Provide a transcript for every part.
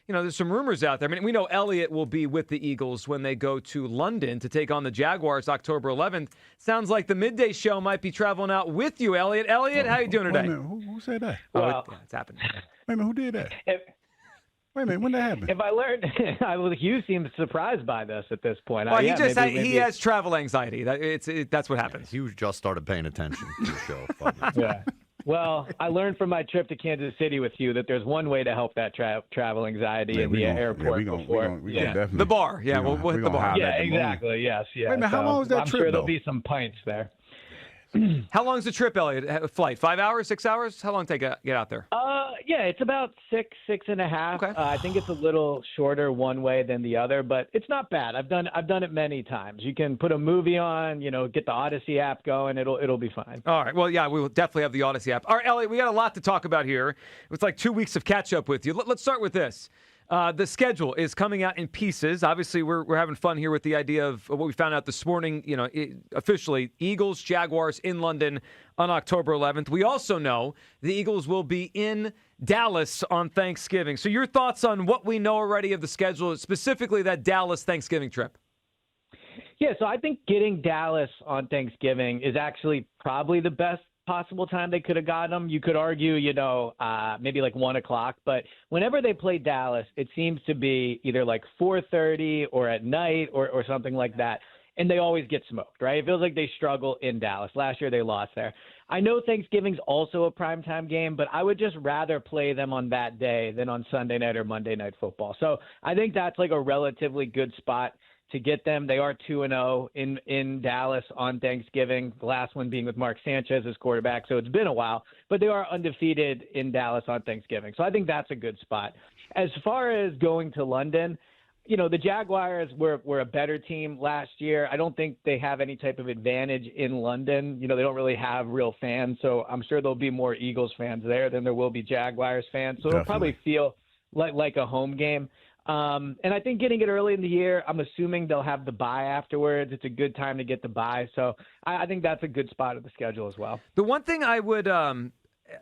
there's some rumors out there. I mean, we know Eliot will be with the Eagles when they go to London to take on the Jaguars October 11th. Sounds like the midday show might be traveling out with you, Eliot. Eliot, how you doing today? Wait a minute, who said that? Well, it's happening. Wait a minute, who did that? Wait a minute, when that happened? If I learned, Hugh seems surprised by this at this point. Well, he has travel anxiety. That's what happens. Hughes just started paying attention to the show. Yeah. Well, I learned from my trip to Kansas City with you that there's one way to help that travel anxiety in the airport before. The bar. Yeah, we'll hit the bar. Yeah, exactly. Yes. Yeah. Wait a minute, how long was that I'm trip, sure there'll though? be some pints there. How long is the trip, Eliot? Flight? 5 hours? 6 hours? How long take to get out there? Yeah, it's about six and a half. Okay. I think it's a little shorter one way than the other, but it's not bad. I've done it many times. You can put a movie on, get the Odyssey app going. It'll be fine. All right. Well, yeah, we will definitely have the Odyssey app. All right, Eliot, we got a lot to talk about here. It's like 2 weeks of catch up with you. Let's start with this. The schedule is coming out in pieces. Obviously, we're having fun here with the idea of what we found out this morning. Officially, Eagles, Jaguars in London on October 11th. We also know the Eagles will be in Dallas on Thanksgiving. So your thoughts on what we know already of the schedule, specifically that Dallas Thanksgiving trip? Yeah, so I think getting Dallas on Thanksgiving is actually probably the best possible time they could have got them. You could argue, maybe like 1 o'clock, but whenever they play Dallas, it seems to be either like 4:30 or at night or something like that. And they always get smoked, right? It feels like they struggle in Dallas. Last year they lost there. I know Thanksgiving's also a primetime game, but I would just rather play them on that day than on Sunday night or Monday Night Football. So I think that's like a relatively good spot to get them. They are 2-0 in Dallas on Thanksgiving, the last one being with Mark Sanchez as quarterback, so it's been a while, but they are undefeated in Dallas on Thanksgiving. So I think that's a good spot. As far as going to London, the Jaguars were a better team last year. I don't think they have any type of advantage in London. They don't really have real fans, so I'm sure there'll be more Eagles fans there than there will be Jaguars fans. So It'll probably feel like a home game. And I think getting it early in the year, I'm assuming they'll have the bye afterwards. It's a good time to get the bye. So I think that's a good spot of the schedule as well. The one thing I would,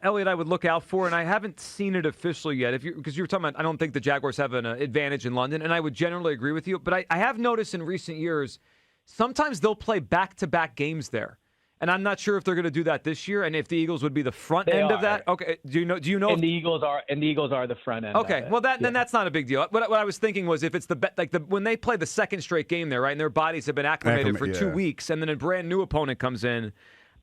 Eliot, I would look out for, and I haven't seen it officially yet, because you were talking about, I don't think the Jaguars have an advantage in London, and I would generally agree with you. But I have noticed in recent years, sometimes they'll play back-to-back games there. And I'm not sure if they're going to do that this year, and if the Eagles would be the front end of that. Okay, do you know? And the Eagles are the front end. Okay, well then that's not a big deal. What I was thinking was if it's when they play the second straight game there, right, and their bodies have been acclimated for 2 weeks, and then a brand new opponent comes in,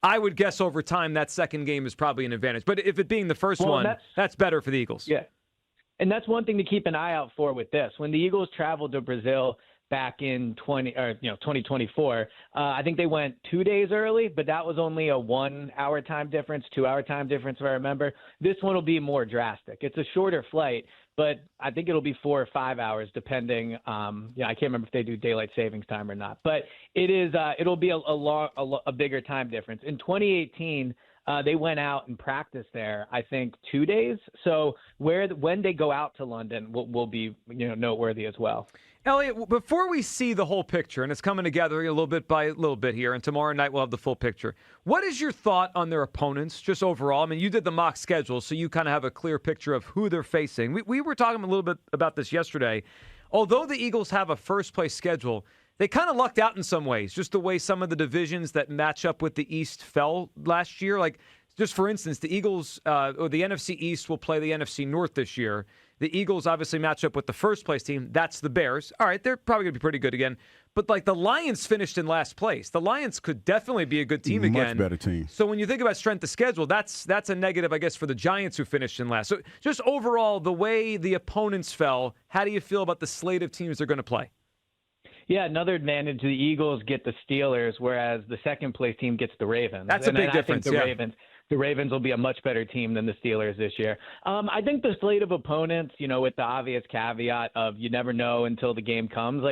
I would guess over time that second game is probably an advantage. But if it being the first one, that's better for the Eagles. Yeah, and that's one thing to keep an eye out for with this. When the Eagles traveled to Brazil back in 2024. I think they went 2 days early, but that was only a 1 hour time difference, 2 hour time difference, if I remember. This one will be more drastic. It's a shorter flight, but I think it'll be 4 or 5 hours, depending. I can't remember if they do daylight savings time or not, but it'll be a bigger time difference. In 2018, they went out and practiced there, I think, 2 days. So when they go out to London will be noteworthy as well. Eliot, before we see the whole picture, and it's coming together a little bit by a little bit here, and tomorrow night we'll have the full picture, what is your thought on their opponents, just overall? I mean, you did the mock schedule, so you kind of have a clear picture of who they're facing. We were talking a little bit about this yesterday. Although the Eagles have a first-place schedule, they kind of lucked out in some ways, just the way some of the divisions that match up with the East fell last year. Like, just for instance, the Eagles or the NFC East will play the NFC North this year. The Eagles obviously match up with the first-place team. That's the Bears. All right, they're probably going to be pretty good again. But, the Lions finished in last place. The Lions could definitely be a good team again. Much better team. So when you think about strength of schedule, that's a negative, I guess, for the Giants who finished in last. So just overall, the way the opponents fell, how do you feel about the slate of teams they're going to play? Yeah, another advantage, the Eagles get the Steelers, whereas the second-place team gets the Ravens. That's a big difference, I think the Ravens will be a much better team than the Steelers this year. I think the slate of opponents, with the obvious caveat of you never know until the game comes,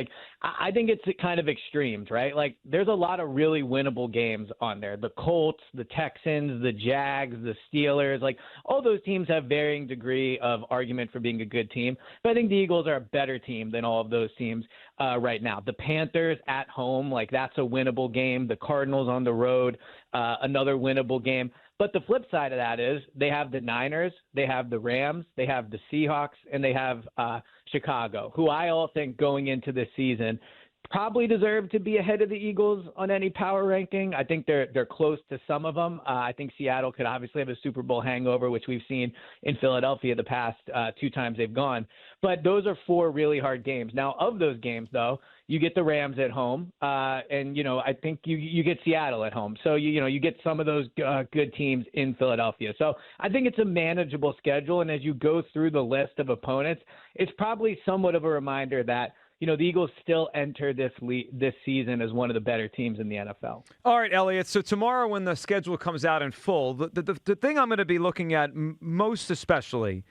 I think it's kind of extremes, right? There's a lot of really winnable games on there. The Colts, the Texans, the Jags, the Steelers, all those teams have varying degree of argument for being a good team. But I think the Eagles are a better team than all of those teams right now. The Panthers at home, that's a winnable game. The Cardinals on the road, another winnable game. But the flip side of that is they have the Niners, they have the Rams, they have the Seahawks, and they have Chicago, who I all think going into this season probably deserve to be ahead of the Eagles on any power ranking. I think they're close to some of them. I think Seattle could obviously have a Super Bowl hangover, which we've seen in Philadelphia the past 2 times they've gone. But those are 4 really hard games. Now, of those games, though, you get the Rams at home, and I think you get Seattle at home. So you get some of those good teams in Philadelphia. So I think it's a manageable schedule. And as you go through the list of opponents, it's probably somewhat of a reminder that the Eagles still enter this season as one of the better teams in the NFL. All right, Eliot. So tomorrow when the schedule comes out in full, the thing I'm going to be looking at most especially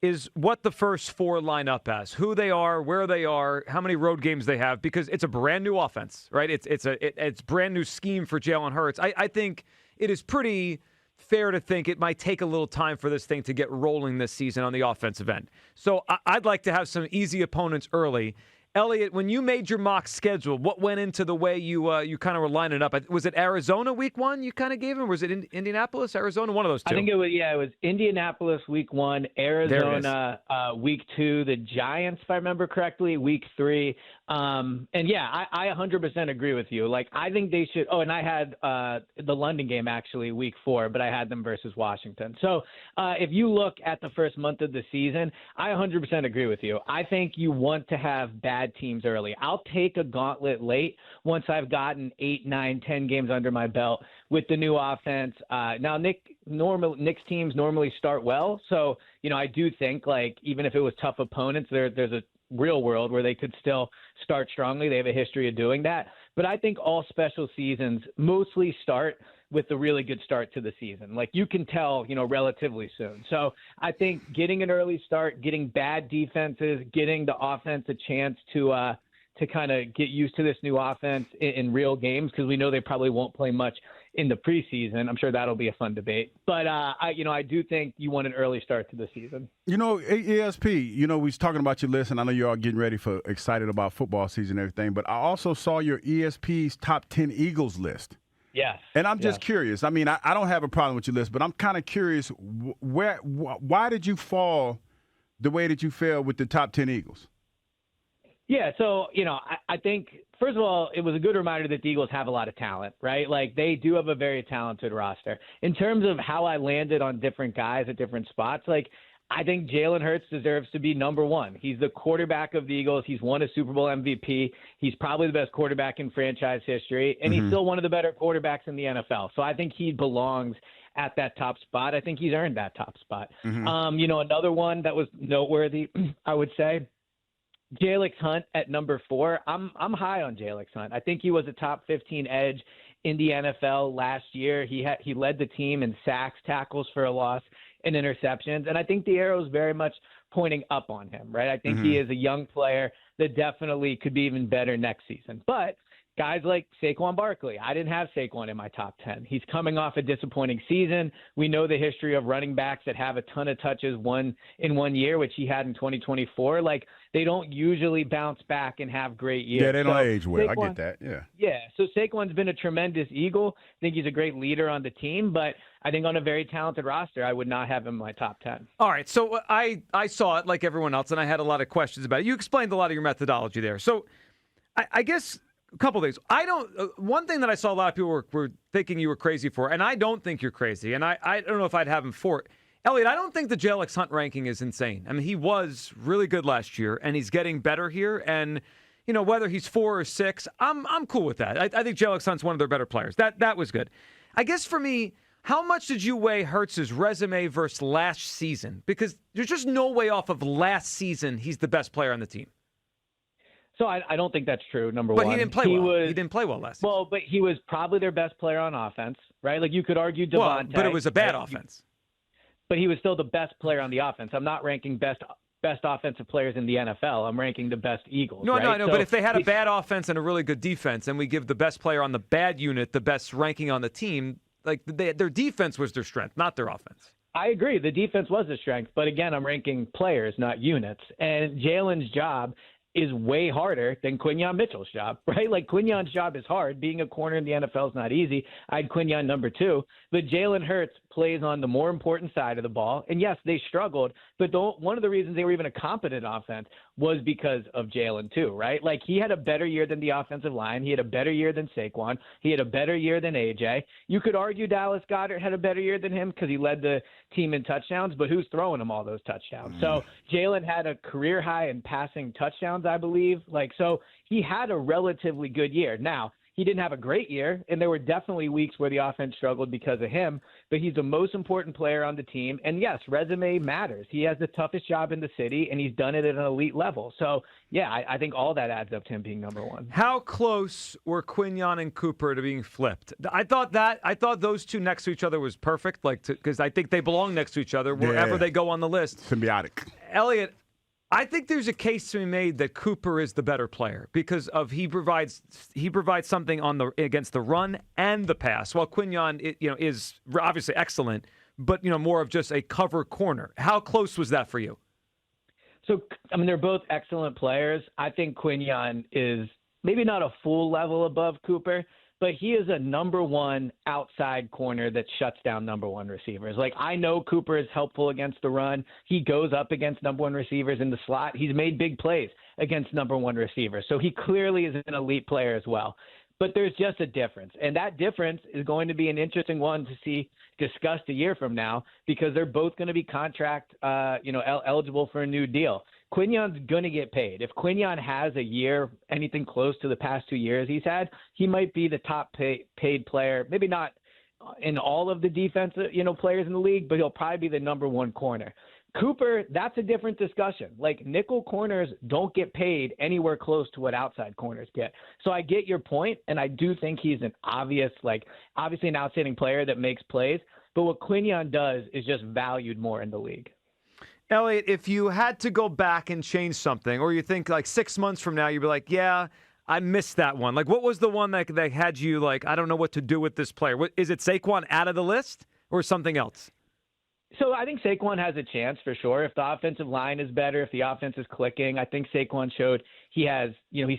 is what the first 4 line up as, who they are, where they are, how many road games they have, because it's a brand new offense, right? It's brand new scheme for Jalen Hurts. I think it is pretty fair to think it might take a little time for this thing to get rolling this season on the offensive end. So I'd like to have some easy opponents early. Eliot, when you made your mock schedule, what went into the way you kind of were lining up? Was it Arizona week 1 you kind of gave him? Or was it Indianapolis, Arizona? One of those 2. I think it was Indianapolis week 1, Arizona week 2, the Giants, if I remember correctly, week 3. And yeah, I 100% agree with you. Like, I think they should. Oh, and I had the London game actually week 4, but I had them versus Washington. So if you look at the first month of the season, I 100% agree with you. I think you want to have bad teams early. I'll take a gauntlet late once I've gotten 8, 9, 10 games under my belt with the new offense. Now, Nick's teams normally start well. So, I do think, like, even if it was tough opponents, there's a real world where they could still start strongly. They have a history of doing that. But I think all special seasons mostly start with a really good start to the season. Like, you can tell, relatively soon. So I think getting an early start, getting bad defenses, getting the offense a chance to kind of get used to this new offense in real games, because we know they probably won't play much in the preseason. I'm sure that'll be a fun debate. But, I do think you want an early start to the season. ESP, we was talking about your list, and I know you're all getting ready for excited about football season and everything, but I also saw your ESP's top 10 Eagles list. Yes. And I'm just curious. I mean, I don't have a problem with your list, but I'm kind of curious, why did you fall the way that you fell with the top 10 Eagles? Yeah, so, I think, first of all, it was a good reminder that the Eagles have a lot of talent, right? Like, they do have a very talented roster. In terms of how I landed on different guys at different spots, like, I think Jalen Hurts deserves to be number 1. He's the quarterback of the Eagles. He's won a Super Bowl MVP. He's probably the best quarterback in franchise history, and he's still one of the better quarterbacks in the NFL. So I think he belongs at that top spot. I think he's earned that top spot. Another one that was noteworthy, I would say, Jalix Hunt at number 4. I'm high on Jalix Hunt. I think he was a top 15 edge in the NFL last year. He led the team in sacks, tackles for a loss, and interceptions. And I think the arrow is very much pointing up on him, right? I think he is a young player that definitely could be even better next season. But guys like Saquon Barkley, I didn't have Saquon in my top 10. He's coming off a disappointing season. We know the history of running backs that have a ton of touches in one year, which he had in 2024. Like, they don't usually bounce back and have great years. Yeah, they don't age well. Saquon, I get that, yeah. Yeah, so Saquon's been a tremendous Eagle. I think he's a great leader on the team, but I think on a very talented roster, I would not have him in my top 10. All right, so I saw it like everyone else, and I had a lot of questions about it. You explained a lot of your methodology there. So I guess a couple of things. One thing that I saw a lot of people were thinking you were crazy for, and I don't think you're crazy, and I don't know if I'd have him for it. Eliot, I don't think the Jalix Hunt ranking is insane. I mean, he was really good last year, and he's getting better here. And, whether he's 4 or 6, I'm cool with that. I think Jalix Hunt's one of their better players. That was good. I guess for me, how much did you weigh Hurts' resume versus last season? Because there's just no way off of last season he's the best player on the team. So I don't think that's true, number one. But he didn't play well. He didn't play well last season. Well, but he was probably their best player on offense, right? Like, you could argue Devontae. Well, but it was a bad offense. But he was still the best player on the offense. I'm not ranking best offensive players in the NFL. I'm ranking the best Eagles. No, right? no, I know. But if they had a bad offense and a really good defense, and we give the best player on the bad unit the best ranking on the team, like their defense was their strength, not their offense. I agree. The defense was a strength. But again, I'm ranking players, not units. And Jalen's job is way harder than Quinyon Mitchell's job, right? Like Quinyon's job is hard. Being a corner in the NFL is not easy. I had Quinyon number 2, but Jalen Hurts plays on the more important side of the ball. And yes, they struggled, but one of the reasons they were even a competent offense was because of Jalen too, right? Like he had a better year than the offensive line. He had a better year than Saquon. He had a better year than AJ. You could argue Dallas Goedert had a better year than him because he led the team in touchdowns, but who's throwing him all those touchdowns? So Jalen had a career high in passing touchdowns, I believe. So he had a relatively good year. Now, he didn't have a great year, and there were definitely weeks where the offense struggled because of him, but he's the most important player on the team. And yes, resume matters. He has the toughest job in the city, and he's done it at an elite level. So, yeah, I think all that adds up to him being number 1. How close were Quinyon and Cooper to being flipped? I thought those two next to each other was perfect, because I think they belong next to each other wherever they go on the list. Symbiotic. Eliot, I think there's a case to be made that Cooper is the better player because of he provides something against the run and the pass. While Quinyon, is obviously excellent, but more of just a cover corner. How close was that for you? So they're both excellent players. I think Quinyon is maybe not a full level above Cooper, but he is a number 1 outside corner that shuts down number 1 receivers. Like, I know Cooper is helpful against the run. He goes up against number 1 receivers in the slot. He's made big plays against number 1 receivers. So he clearly is an elite player as well. But there's just a difference. And that difference is going to be an interesting one to see discussed a year from now because they're both going to be contract, eligible for a new deal. Quinyon's going to get paid. If Quinyon has a year, anything close to the past 2 years he's had, he might be the top paid player, maybe not in all of the defensive, players in the league, but he'll probably be the number 1 corner. Cooper, that's a different discussion. Like, nickel corners don't get paid anywhere close to what outside corners get. So I get your point, and I do think he's an obviously an outstanding player that makes plays. But what Quinyon does is just valued more in the league. Eliot, if you had to go back and change something, or you think like 6 months from now, you'd be like, yeah, I missed that one. Like, what was the one that had you like, I don't know what to do with this player? Is it Saquon out of the list or something else? So I think Saquon has a chance for sure. If the offensive line is better, if the offense is clicking, I think Saquon showed he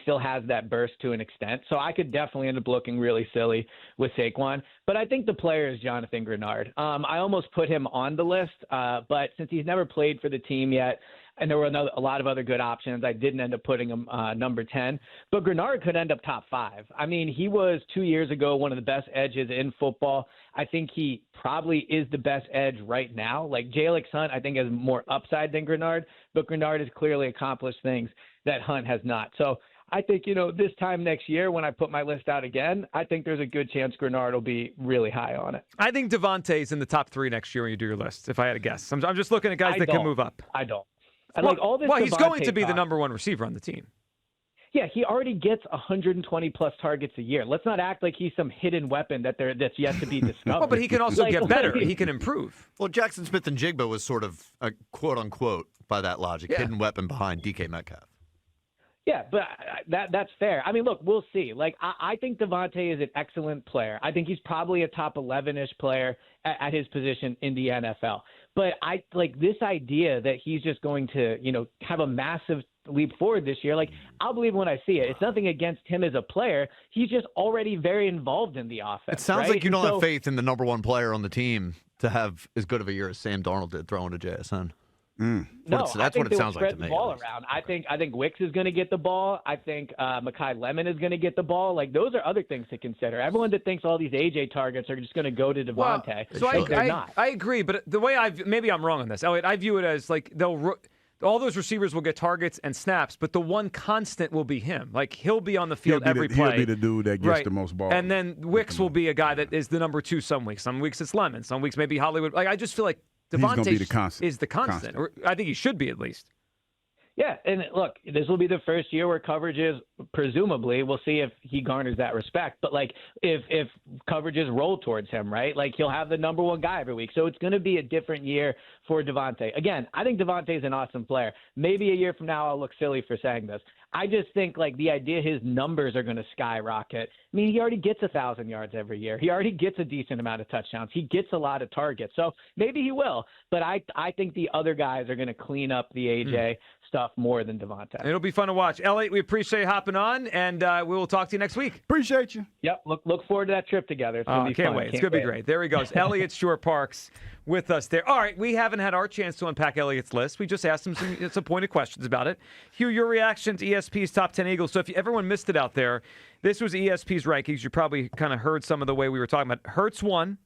still has that burst to an extent. So I could definitely end up looking really silly with Saquon. But I think the player is Jonathan Grenard. I almost put him on the list, but since he's never played for the team yet, and there were a lot of other good options, I didn't end up putting him number 10. But Grenard could end up top 5. I mean, he was 2 years ago one of the best edges in football. I think he probably is the best edge right now. Like, Jalix Hunt, I think, has more upside than Grenard, but Grenard has clearly accomplished things that Hunt has not. So I think, this time next year when I put my list out again, I think there's a good chance Grenard will be really high on it. I think Devontae's in the top 3 next year when you do your list, if I had to guess. I'm just looking at guys that can move up. I don't. He's going to be the number 1 receiver on the team. Yeah, he already gets 120-plus targets a year. Let's not act like he's some hidden weapon that's yet to be discovered. Well, but he can also get better. He can improve. Well, Jackson Smith and Jigba was sort of a quote-unquote, by that logic, hidden weapon behind DK Metcalf. Yeah, but that's fair. I mean, look, we'll see. Like, I think Devontae is an excellent player. I think he's probably a top 11-ish player at his position in the NFL. But I like this idea that he's just going to, have a massive leap forward this year. Like, I'll believe when I see it. It's nothing against him as a player. He's just already very involved in the offense. It sounds like you don't have faith in the number 1 player on the team to have as good of a year as Sam Darnold did throwing to JSN. That's what it sounds like to me. The ball around. I think Wicks is going to get the ball. I think Mekhi Lemon is going to get the ball. Like, those are other things to consider. Everyone that thinks all these AJ targets are just going to go to Devontae. Well, I agree, but the way maybe I'm wrong on this, Eliot. I view it as like all those receivers will get targets and snaps, but the one constant will be him. Like, he'll be on the field every play. He'll be the dude that gets the most ball. And then Wicks will be a guy that is the number 2 some weeks. Some weeks it's Lemon. Some weeks maybe Hollywood. Like, I just feel like Devontae is the constant. Or I think he should be at least. Yeah, and look, this will be the first year where coverages, presumably, we'll see if he garners that respect. But, like, if coverages roll towards him, right, like, he'll have the number 1 guy every week. So it's going to be a different year for Devontae. Again, I think Devontae's an awesome player. Maybe a year from now I'll look silly for saying this. I just think, like, the idea his numbers are going to skyrocket. I mean, he already gets 1,000 yards every year. He already gets a decent amount of touchdowns. He gets a lot of targets. So maybe he will. But I think the other guys are going to clean up the AJ stuff more than Devontae. It'll be fun to watch. Eliot, we appreciate you hopping on, and we will talk to you next week. Appreciate you. Yep. Look forward to that trip together. It's gonna be can't fun. wait. It's going to be great. There he goes. Eliot Shorr-Parks with us there. All right, we haven't had our chance to unpack Eliot's list. We just asked him some pointed questions about it. Hugh, your reaction to ESP's Top 10 Eagles. So if everyone missed it out there, this was ESP's rankings. You probably kind of heard some of the way we were talking about. Hurts 1,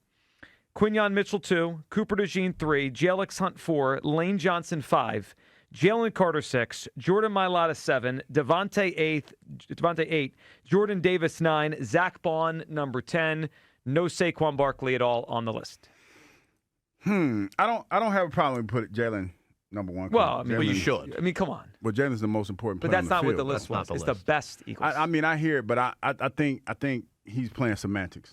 Quinyon Mitchell 2, Cooper DeJean 3, J.L.X. Hunt 4, Lane Johnson 5, Jalen Carter 6, Jordan Mailata 7, Devontae 8, Jordan Davis 9, Zach Bond number 10. No Saquon Barkley at all on the list. I don't have a problem with put Jalen number 1. Well, I mean, Well, you should. I mean, come on. Well, Jalen's the most important But player that's on not the what the field. list That's not was. the It's list. the best Eagles. I mean, I hear it, but I think he's playing semantics.